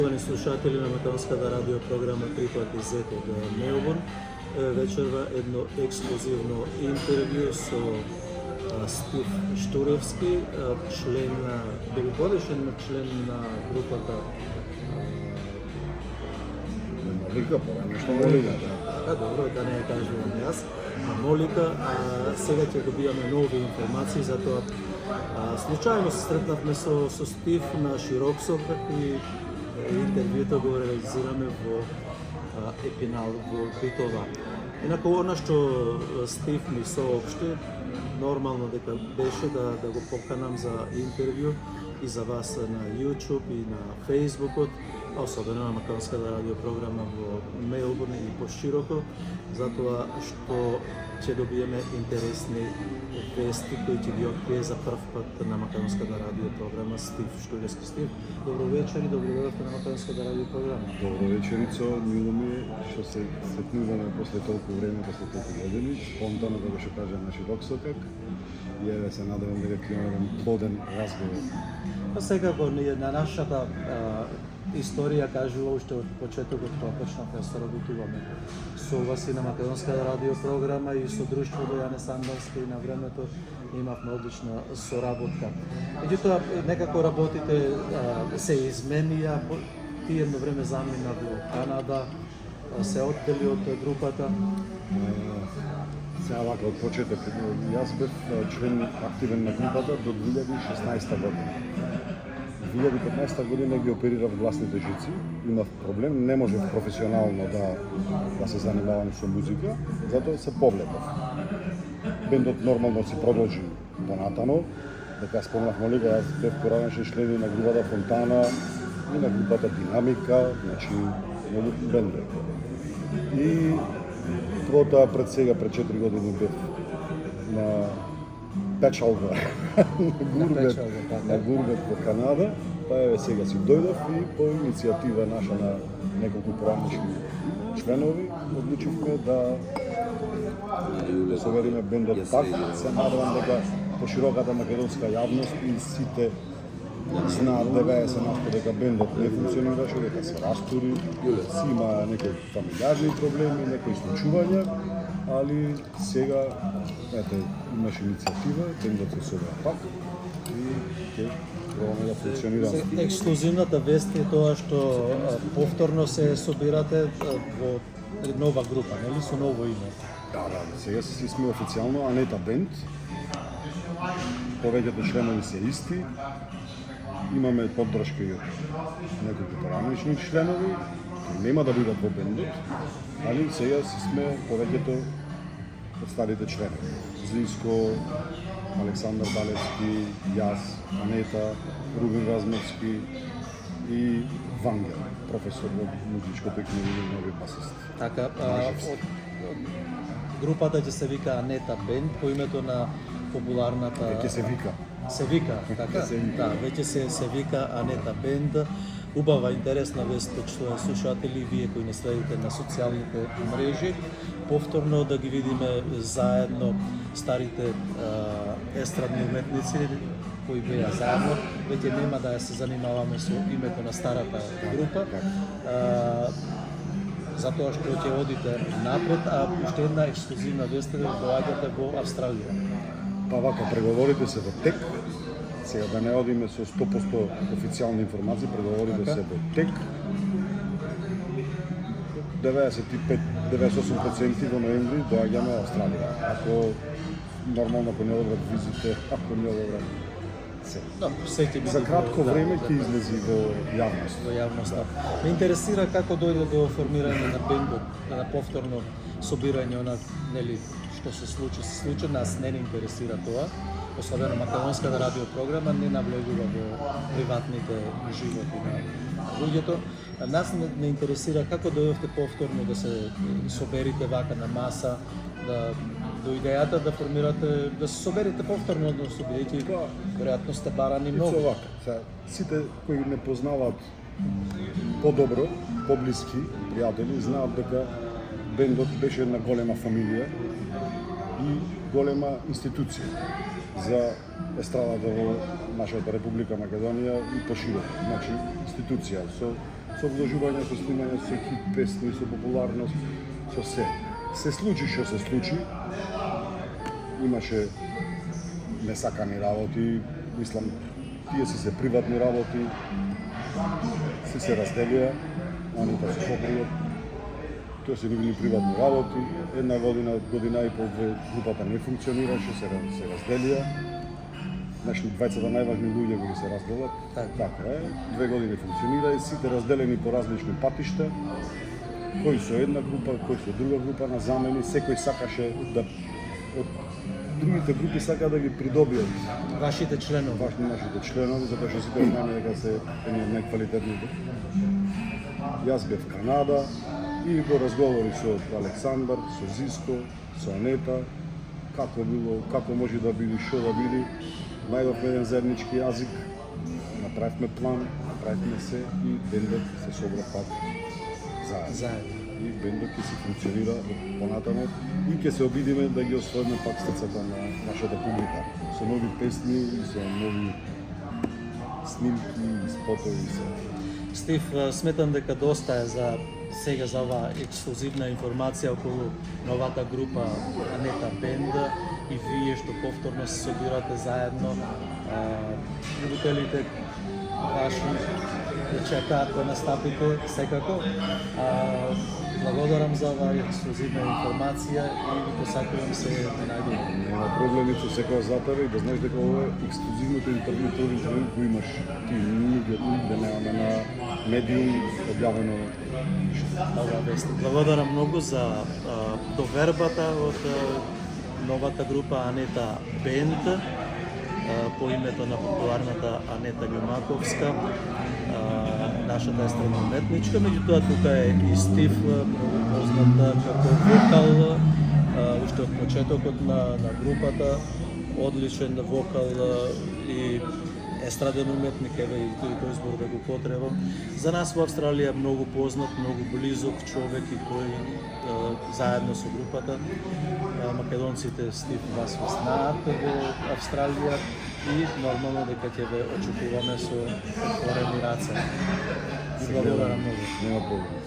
Уважаеми слушатели на македонската радио програма Трипати Z од Мелбурн, вечерва едно ексклузивно интервју со Стив Штуревски, член на дugогодишен член на групата Молика, нешто Молика. Добро, да не ја кажувам јас. Молика, сега ќе добијаме нови информации, затоа случајно се сретнавме со Стив на Широксок и интервјуто го реализираме во Епинал во Битова. Инаку она што Стив ми соопшти, нормално дека беше да го поканам за интервју и за вас на YouTube и на Facebookот, а особено на македонската радио програма во Мелбурн и пошироко, затоа што ќе добиеме интересни вести кои ќе ги открие за прв пат на македонската радио програма Стив Штуревски. Стив, добро вечер и добро дојдовте на македонската радио програма. Добро вечерицо, мило ми е што се сретнуваме после толку време, после толку години, спонтано да го кажа на Широксокак. И еве се надевам дека ќе имаме плоден разговор. Па секако на нашата историја кажува уште од почетокот кога почнавме да соработуваме со вас и на македонската радио програма и со друштвото Јане Сандански и на времето имавме одлична соработка. Меѓутоа некако работите се изменија, ти едно време замина во Канада, се оддели од групата. Сега вака од почеток, јас бев член активен на групата до 2016 година. 2015 година ги оперирав гласните жици, имав проблем, не можев професионално да се занимавам со музика, затоа се повлекав. Бендот нормално се продолжи понатано, дека спомнав Молика, јас бев поранеше член на групата Фонтана и на групата Динамика, значи многу бендови. И прото пред 4 години бев на Печалба, на Гурбет во Канада, па еве сега си дојдов и по иницијатива наша на неколку поранешни членови одлучивме да совериме бендот пак. Се надевам дека пошироката македонска јавност и сите знаат 90% дека бендот не функционираше, дека се растури, си има некои фамилиарни проблеми, некои случувања, али сега имаше иницијатива, бендот се собира пак и ќе пробаме да функционираме. Ексклузивната вест е тоа што повторно се собирате во нова група, нели, со ново име? Да, сега си сме официјално Анета Бенд. Повеќето членови се исти. Имаме поддршка и од неколку поранешни членови, нема да бидат во бендот, али сега си сме повеќето од старите членови. Зиско, Александар Балевски, јас, Анета, Рубин Размовски и Вангел, професор во музичкото и книгови басист. Така, групата ќе се вика Анета Бенд по името на популарната... Веќе се вика. Се вика, така? Да, веќе се вика Анета Бенд. Убава, интересна вест, слушатели, вие кои не следите на социјалните мрежи, повторно да ги видиме заедно старите естрадни уметници кои беа заедно. Веќе нема да се занимаваме со името на старата група, затоа што ќе одите напред, а уште една ексклузивна вест е да доаѓате во Австралија. Па вака, преговорите се во тек. Сега да не одиме со 100% официјални информации, преговорите се во тек. 95-98% во ноември доаѓаме во Австралија. Ако нормално, ако не одобрат визите, ако не одобрат се. За кратко време ќе излези во јавност. Во јавноста. Ме интересира како дојде до формирање на бендот, на повторно собирање, она, нели, што се случи, нас не интересира тоа. Особено македонската радио програма не навлегува во приватните животи на луѓето. Нас не интересира како дојдовте повторно да се соберите вака на маса, до идејата да формирате, да се соберите повторно, односно бидејќи веројатно сте барани многу. Сите кои не познаваат подобро, поблиски пријатели, знаат дека бендот беше една голема фамилија и голема институција за естрадата во нашата Република Македонија и пошироко. Значи, институција со со вложување, со снимање, со хит песни, со популарност, со се. Се случи што се случи. Имаше несакани работи, мислам, тие се приватни работи, се разделија, Анита со сопругот. Тоа се нивни приватни работи. Една година и пол, две, групата не функционираше, се разделија. Значи, двајцата најважни луѓе кои се разделат. Така е. 2 години функционира и сите разделени по различни патишта. Кој со една група, кој со друга група на замени, секој сакаше да од другите групи сака да ги придобиат Вашите членови. нашите членови, затоа што сите знаеме дека се едни од најквалитетните. Јас бев в Канада и го разговори со Александар, со Зиско, со Анета, како било, како може да биде, што да биде. Најдовме еден заеднички јазик, направивме план, направивме се и бендот се собра пак заедно. И бендот ќе се функционира понатаму и ќе се обидиме да ги освоиме пак срцата на нашата публика со нови песни и со нови снимки и спотови и се. Стив, сметам дека доста е за сега за оваа ексклузивна информација околу новата група Анета Бенд и вие што повторно се собирате заедно. Љубителите ваши да чекаат да настапите секако. Благодарам за оваа ексклузивна информација и ви посакувам се најдобро. Нема проблеми со секоја за тебе и да знаеш дека ова е ексклузивното интервју кој имаш ти, нигде немаме на медиум објавено оваа вест. Благодарам многу за довербата од новата група Анета Бенд по името на популарната Анета Њумаковска, нашата естрадна уметничка. Меѓутоа тука е и Стив, многу позната како вокал, уште од почетокот на групата, одличен вокал и естраден уметник, еве и тој збор да го потребам. За нас во Австралија е многу познат, многу близок човек и тој заедно со групата. Македонците Стив вас знаат во Австралија и нормално дека ќе ве очекуваме со отворени раце. И благодарам многу. Нема проблем.